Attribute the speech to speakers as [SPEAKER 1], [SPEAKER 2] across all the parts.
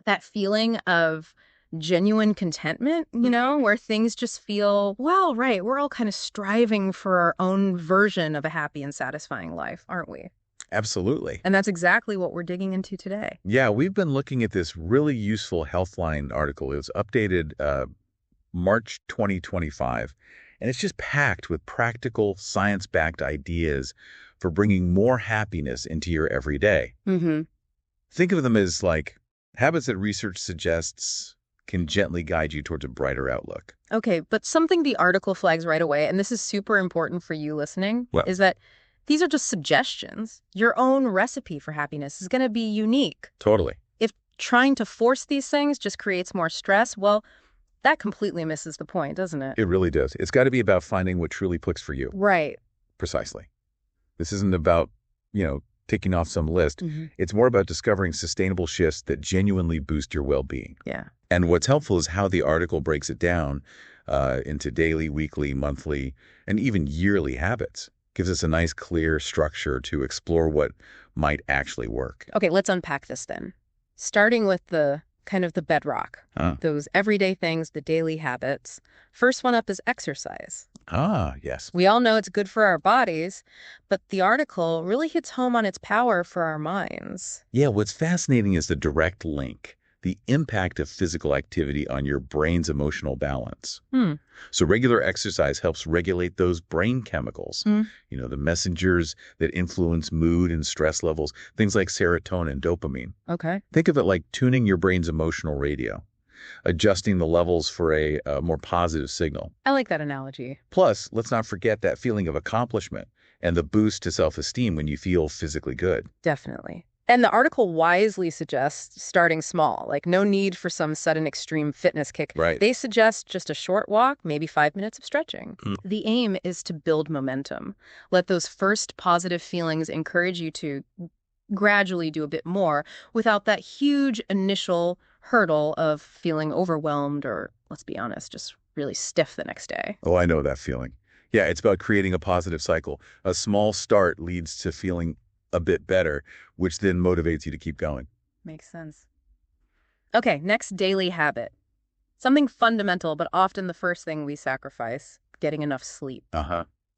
[SPEAKER 1] that feeling of genuine contentment, where things just feel, well, right, we're all kind of striving for our own version of a happy and satisfying life, aren't we?
[SPEAKER 2] Absolutely.
[SPEAKER 1] And that's exactly what we're digging into today.
[SPEAKER 2] Yeah, we've been looking at this really useful Healthline article. It was updated March 2025, and it's just packed with practical, science-backed ideas for bringing more happiness into your everyday.
[SPEAKER 1] Mm-hmm.
[SPEAKER 2] Think of them as like habits that research suggests can gently guide you towards a brighter outlook.
[SPEAKER 1] Okay, but something the article flags right away, and this is super important for you listening,
[SPEAKER 2] Well,
[SPEAKER 1] is that these are just suggestions. Your own recipe for happiness is going to be unique.
[SPEAKER 2] totally.
[SPEAKER 1] If trying to force these things just creates more stress, well, that completely misses the point, doesn't it?
[SPEAKER 2] It really does. It's got to be about finding what truly clicks for you.
[SPEAKER 1] Right.
[SPEAKER 2] Precisely. This isn't about, ticking off some list.
[SPEAKER 1] Mm-hmm.
[SPEAKER 2] It's more about discovering sustainable shifts that genuinely boost your well-being.
[SPEAKER 1] Yeah.
[SPEAKER 2] And what's helpful is how the article breaks it down into daily, weekly, monthly, and even yearly habits. Gives us a nice, clear structure to explore what might actually work.
[SPEAKER 1] Okay, let's unpack this then. Starting with the bedrock, those everyday things, the daily habits. First one up is exercise.
[SPEAKER 2] Ah, yes.
[SPEAKER 1] We all know it's good for our bodies, but the article really hits home on its power for our minds.
[SPEAKER 2] Yeah, what's fascinating is the direct link, the impact of physical activity on your brain's emotional balance. So regular exercise helps regulate those brain chemicals, the messengers that influence mood and stress levels, things like serotonin, dopamine.
[SPEAKER 1] Okay.
[SPEAKER 2] Think of it like tuning your brain's emotional radio, adjusting the levels for a more positive signal.
[SPEAKER 1] I like that analogy.
[SPEAKER 2] Plus, let's not forget that feeling of accomplishment and the boost to self-esteem when you feel physically good.
[SPEAKER 1] Definitely. And the article wisely suggests starting small, like no need for some sudden extreme fitness kick.
[SPEAKER 2] Right.
[SPEAKER 1] They suggest just a short walk, maybe 5 minutes of stretching. The aim is to build momentum. Let those first positive feelings encourage you to gradually do a bit more without that huge initial hurdle of feeling overwhelmed or, let's be honest, just really stiff the next day.
[SPEAKER 2] Oh, I know that feeling. Yeah, it's about creating a positive cycle. A small start leads to feeling a bit better, which then motivates you to keep going.
[SPEAKER 1] Makes sense. Okay, next daily habit. Something fundamental, but often the first thing we sacrifice, getting enough sleep.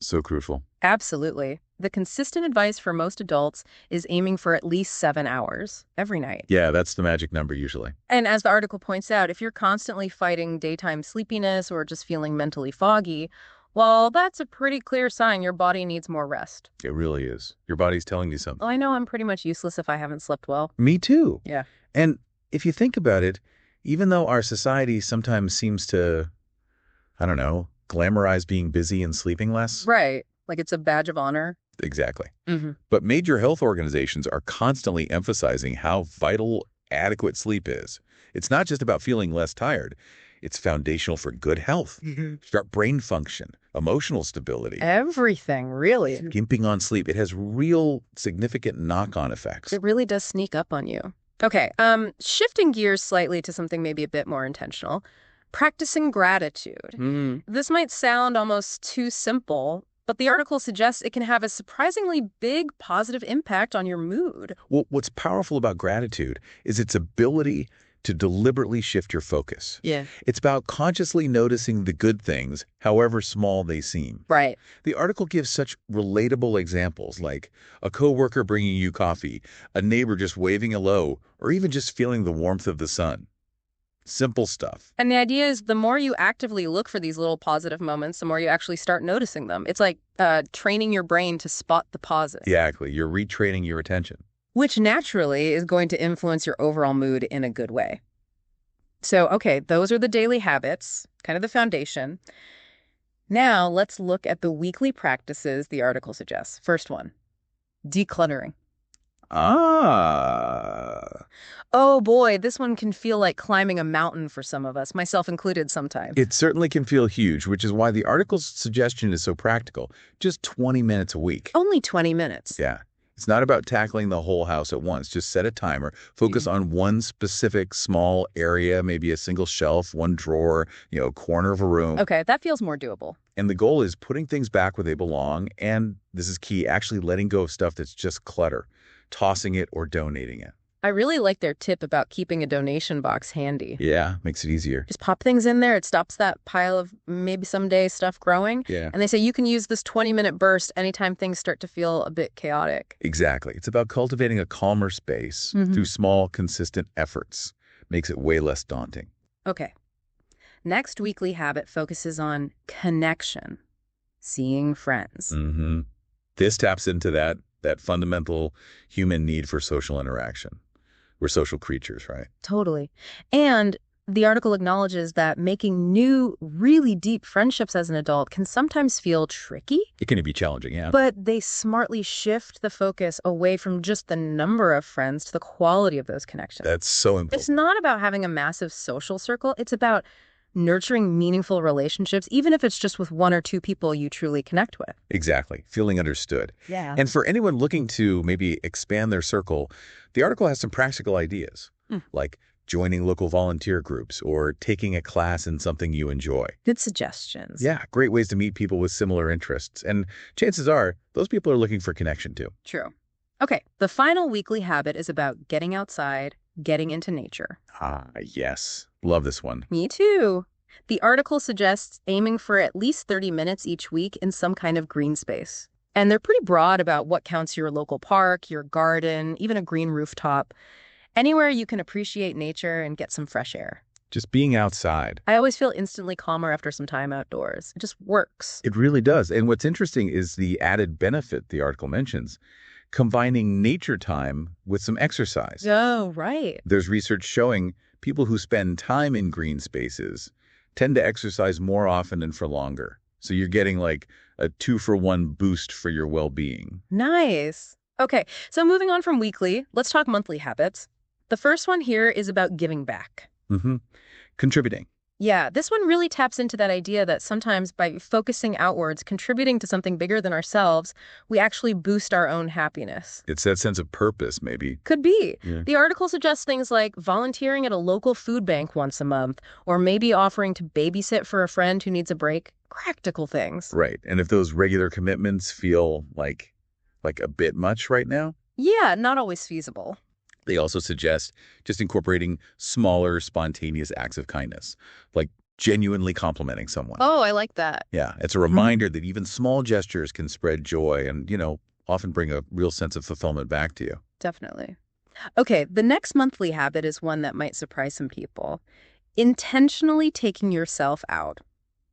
[SPEAKER 2] So crucial.
[SPEAKER 1] Absolutely. The consistent advice for most adults is aiming for at least 7 hours every night.
[SPEAKER 2] Yeah, that's the magic number usually.
[SPEAKER 1] And as the article points out, if you're constantly fighting daytime sleepiness or just feeling mentally foggy, well, that's a pretty clear sign your body needs more rest.
[SPEAKER 2] It really is. Your body's telling you something.
[SPEAKER 1] Well, I know I'm pretty much useless if I haven't slept well.
[SPEAKER 2] Me too.
[SPEAKER 1] Yeah.
[SPEAKER 2] And if you think about it, even though our society sometimes seems to, glamorize being busy and sleeping less.
[SPEAKER 1] Right. Like it's a badge of honor.
[SPEAKER 2] Exactly.
[SPEAKER 1] Mm-hmm.
[SPEAKER 2] But major health organizations are constantly emphasizing how vital adequate sleep is. It's not just about feeling less tired. It's foundational for good health, sharp brain function, emotional stability.
[SPEAKER 1] Everything, really.
[SPEAKER 2] Skimping on sleep, it has real significant knock-on effects.
[SPEAKER 1] It really does sneak up on you. Okay, shifting gears slightly to something maybe a bit more intentional. Practicing gratitude. This might sound almost too simple, but the article suggests it can have a surprisingly big positive impact on your mood.
[SPEAKER 2] Well, what's powerful about gratitude is its ability to deliberately shift your focus.
[SPEAKER 1] Yeah.
[SPEAKER 2] It's about consciously noticing the good things, however small they seem.
[SPEAKER 1] Right.
[SPEAKER 2] The article gives such relatable examples like a coworker bringing you coffee, a neighbor just waving hello, or even just feeling the warmth of the sun. Simple stuff.
[SPEAKER 1] And the idea is the more you actively look for these little positive moments, the more you actually start noticing them. It's like training your brain to spot the positive.
[SPEAKER 2] Exactly. You're retraining your attention.
[SPEAKER 1] Which naturally is going to influence your overall mood in a good way. So, okay, those are the daily habits, kind of the foundation. Now, let's look at the weekly practices the article suggests. First one, decluttering. Oh boy, this one can feel like climbing a mountain for some of us, myself included sometimes.
[SPEAKER 2] It certainly can feel huge, which is why the article's suggestion is so practical. Just 20 minutes a week.
[SPEAKER 1] Only 20 minutes.
[SPEAKER 2] Yeah. It's not about tackling the whole house at once. Just set a timer. Focus on one specific small area, maybe a single shelf, one drawer, a corner of a room.
[SPEAKER 1] Okay, that feels more doable.
[SPEAKER 2] And the goal is putting things back where they belong. And this is key, actually letting go of stuff that's just clutter, tossing it or donating it.
[SPEAKER 1] I I really like their tip about keeping a donation box handy.
[SPEAKER 2] Yeah, makes it easier.
[SPEAKER 1] Just pop things in there. It stops that pile of maybe someday stuff growing.
[SPEAKER 2] Yeah.
[SPEAKER 1] And they say you can use this 20-minute burst anytime things start to feel a bit chaotic.
[SPEAKER 2] Exactly. It's about cultivating a calmer space through small, consistent efforts. Makes it way less daunting.
[SPEAKER 1] Okay. Next weekly habit focuses on connection, seeing friends.
[SPEAKER 2] This taps into that fundamental human need for social interaction. We're social creatures, right?
[SPEAKER 1] Totally. And the article acknowledges that making new, really deep friendships as an adult can sometimes feel tricky.
[SPEAKER 2] It can be challenging, yeah.
[SPEAKER 1] But they smartly shift the focus away from just the number of friends to the quality of those connections.
[SPEAKER 2] That's so important.
[SPEAKER 1] It's not about having a massive social circle. It's about nurturing meaningful relationships, even if it's just with one or two people you truly connect with.
[SPEAKER 2] Exactly. Feeling understood.
[SPEAKER 1] Yeah.
[SPEAKER 2] And for anyone looking to maybe expand their circle, the article has some practical ideas, like joining local volunteer groups or taking a class in something you enjoy.
[SPEAKER 1] Good suggestions.
[SPEAKER 2] Yeah, great ways to meet people with similar interests. And chances are, those people are looking for connection too.
[SPEAKER 1] True. Okay, the final weekly habit is about getting outside, getting into nature.
[SPEAKER 2] Yes. Love this one.
[SPEAKER 1] Me too. The article suggests aiming for at least 30 minutes each week in some kind of green space. And they're pretty broad about what counts your local park, your garden, even a green rooftop. Anywhere you can appreciate nature and get some fresh air.
[SPEAKER 2] Just being outside.
[SPEAKER 1] I always feel instantly calmer after some time outdoors. It just works.
[SPEAKER 2] It really does. And what's interesting is the added benefit the article mentions, combining nature time with some exercise.
[SPEAKER 1] Oh, right.
[SPEAKER 2] There's research showing people who spend time in green spaces tend to exercise more often and for longer. So you're getting like a 2-for-1 boost for your well-being.
[SPEAKER 1] Nice. Okay, so moving on from weekly, let's talk monthly habits. The first one here is about giving back.
[SPEAKER 2] Contributing.
[SPEAKER 1] Yeah, this one really taps into that idea that sometimes by focusing outwards, contributing to something bigger than ourselves, we actually boost our own happiness.
[SPEAKER 2] It's that sense of purpose, maybe.
[SPEAKER 1] Could be.
[SPEAKER 2] Yeah.
[SPEAKER 1] The article suggests things like volunteering at a local food bank once a month, or maybe offering to babysit for a friend who needs a break. Practical things.
[SPEAKER 2] Right. And if those regular commitments feel like a bit much right now,
[SPEAKER 1] Yeah, not always feasible.
[SPEAKER 2] they also suggest just incorporating smaller, spontaneous acts of kindness, like genuinely complimenting someone.
[SPEAKER 1] Oh, I like that.
[SPEAKER 2] Yeah, it's a reminder that even small gestures can spread joy and, often bring a real sense of fulfillment back to you.
[SPEAKER 1] Definitely. Okay, the next monthly habit is one that might surprise some people. Intentionally taking yourself out.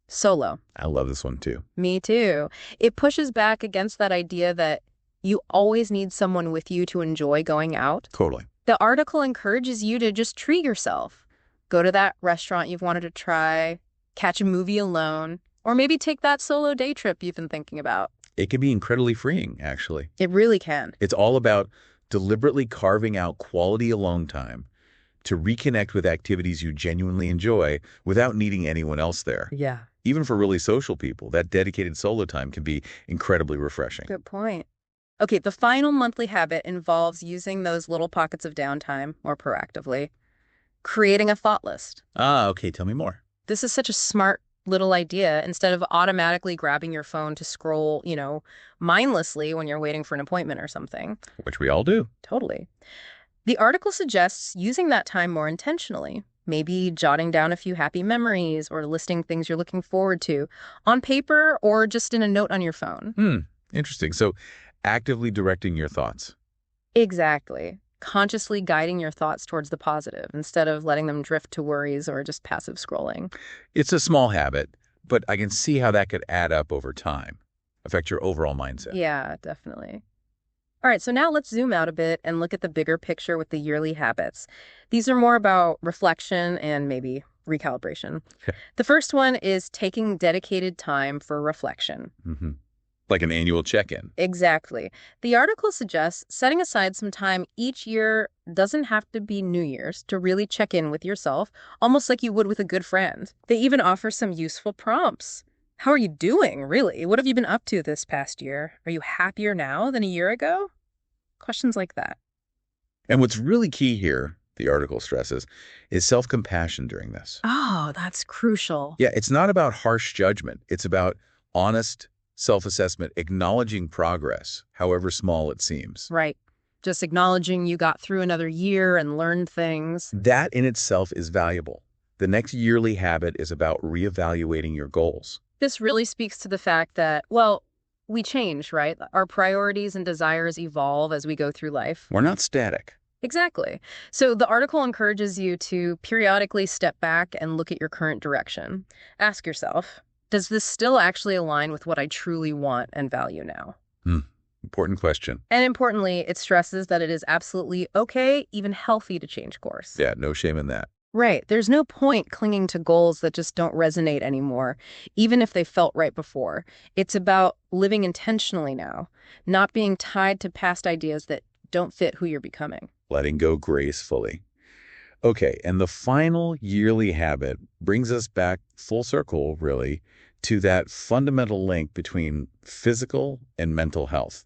[SPEAKER 1] Solo.
[SPEAKER 2] I love this one too.
[SPEAKER 1] Me too. It pushes back against that idea that you always need someone with you to enjoy going out.
[SPEAKER 2] Totally.
[SPEAKER 1] The article encourages you to just treat yourself. Go to that restaurant you've wanted to try, catch a movie alone, or maybe take that solo day trip you've been thinking about.
[SPEAKER 2] It can be incredibly freeing, actually.
[SPEAKER 1] It really can.
[SPEAKER 2] It's all about deliberately carving out quality alone time to reconnect with activities you genuinely enjoy without needing anyone else there.
[SPEAKER 1] Yeah.
[SPEAKER 2] Even for really social people, that dedicated solo time can be incredibly refreshing.
[SPEAKER 1] Good point. Okay, the final monthly habit involves using those little pockets of downtime more proactively. Creating a thought list.
[SPEAKER 2] Okay. Tell me more.
[SPEAKER 1] This is such a smart little idea. Instead of automatically grabbing your phone to scroll, mindlessly when you're waiting for an appointment or something.
[SPEAKER 2] Which we all do.
[SPEAKER 1] Totally. The article suggests using that time more intentionally. Maybe jotting down a few happy memories or listing things you're looking forward to on paper or just in a note on your phone.
[SPEAKER 2] Interesting. So actively directing your thoughts.
[SPEAKER 1] Exactly. Consciously guiding your thoughts towards the positive instead of letting them drift to worries or just passive scrolling.
[SPEAKER 2] It's a small habit, but I can see how that could add up over time, affect your overall mindset.
[SPEAKER 1] Yeah, definitely. All right, so now let's zoom out a bit and look at the bigger picture with the yearly habits. These are more about reflection and maybe recalibration.
[SPEAKER 2] Okay.
[SPEAKER 1] The first one is taking dedicated time for reflection.
[SPEAKER 2] Like an annual check-in.
[SPEAKER 1] Exactly. The article suggests setting aside some time each year doesn't have to be New Year's to really check in with yourself, almost like you would with a good friend. They even offer some useful prompts. How are you doing, really? What have you been up to this past year? Are you happier now than a year ago? Questions like that.
[SPEAKER 2] And what's really key here, the article stresses, is self-compassion during this.
[SPEAKER 1] Oh, that's crucial.
[SPEAKER 2] Yeah, it's not about harsh judgment. It's about honest self-assessment, acknowledging progress, however small it seems.
[SPEAKER 1] Right. just acknowledging you got through another year and learned things.
[SPEAKER 2] That in itself is valuable. The next yearly habit is about reevaluating your goals.
[SPEAKER 1] This really speaks to the fact that, well, we change, right? Our priorities and desires evolve as we go through life.
[SPEAKER 2] We're not static.
[SPEAKER 1] Exactly. So the article encourages you to periodically step back and look at your current direction. Ask yourself, does this still actually align with what I truly want and value now?
[SPEAKER 2] Important question.
[SPEAKER 1] And importantly, it stresses that it is absolutely okay, even healthy, to change course.
[SPEAKER 2] Yeah, no shame in that.
[SPEAKER 1] Right. There's no point clinging to goals that just don't resonate anymore, even if they felt right before. It's about living intentionally now, not being tied to past ideas that don't fit who you're becoming.
[SPEAKER 2] Letting go gracefully. Okay, and the final yearly habit brings us back full circle, really, to that fundamental link between physical and mental health,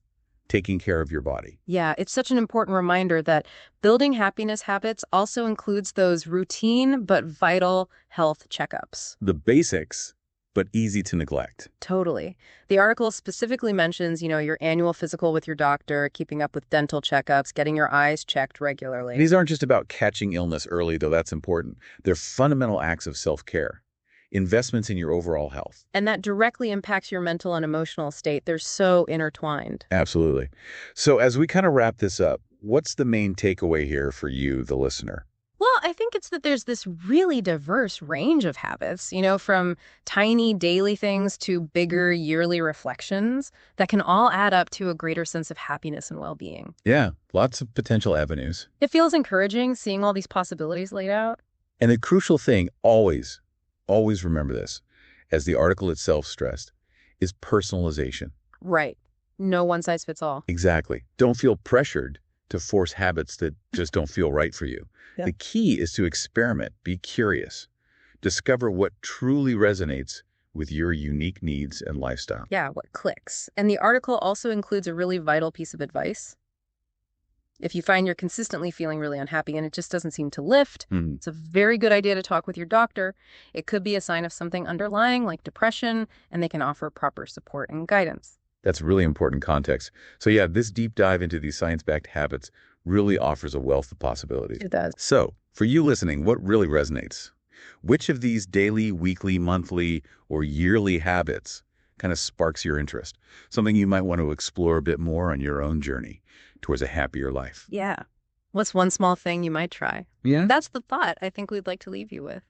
[SPEAKER 2] taking care of your body.
[SPEAKER 1] Yeah, it's such an important reminder that building happiness habits also includes those routine but vital health checkups.
[SPEAKER 2] The basics, but easy to neglect.
[SPEAKER 1] Totally. The article specifically mentions, your annual physical with your doctor, keeping up with dental checkups, getting your eyes checked regularly.
[SPEAKER 2] These aren't just about catching illness early, though that's important. They're fundamental acts of self-care, investments in your overall health.
[SPEAKER 1] And that directly impacts your mental and emotional state. They're so intertwined.
[SPEAKER 2] Absolutely. So as we kind of wrap this up, what's the main takeaway here for you, the listener?
[SPEAKER 1] Well, I think it's that there's this really diverse range of habits, from tiny daily things to bigger yearly reflections that can all add up to a greater sense of happiness and well-being.
[SPEAKER 2] Yeah, lots of potential avenues.
[SPEAKER 1] It feels encouraging seeing all these possibilities laid out.
[SPEAKER 2] And the crucial thing, always remember this, as the article itself stressed, is personalization.
[SPEAKER 1] Right. No one size fits all.
[SPEAKER 2] Exactly. Don't feel pressured to force habits that just don't feel right for you.
[SPEAKER 1] Yeah.
[SPEAKER 2] The key is to experiment, be curious, discover what truly resonates with your unique needs and lifestyle.
[SPEAKER 1] Yeah, what clicks. And the article also includes a really vital piece of advice. If you find you're consistently feeling really unhappy and it just doesn't seem to lift, it's a very good idea to talk with your doctor. It could be a sign of something underlying like depression, and they can offer proper support and guidance.
[SPEAKER 2] That's really important context. So yeah, this deep dive into these science-backed habits really offers a wealth of possibilities.
[SPEAKER 1] It does.
[SPEAKER 2] So for you listening, what really resonates? Which of these daily, weekly, monthly, or yearly habits kind of sparks your interest? Something you might want to explore a bit more on your own journey towards a happier life.
[SPEAKER 1] Yeah. What's one small thing you might try?
[SPEAKER 2] Yeah.
[SPEAKER 1] That's the thought I think we'd like to leave you with.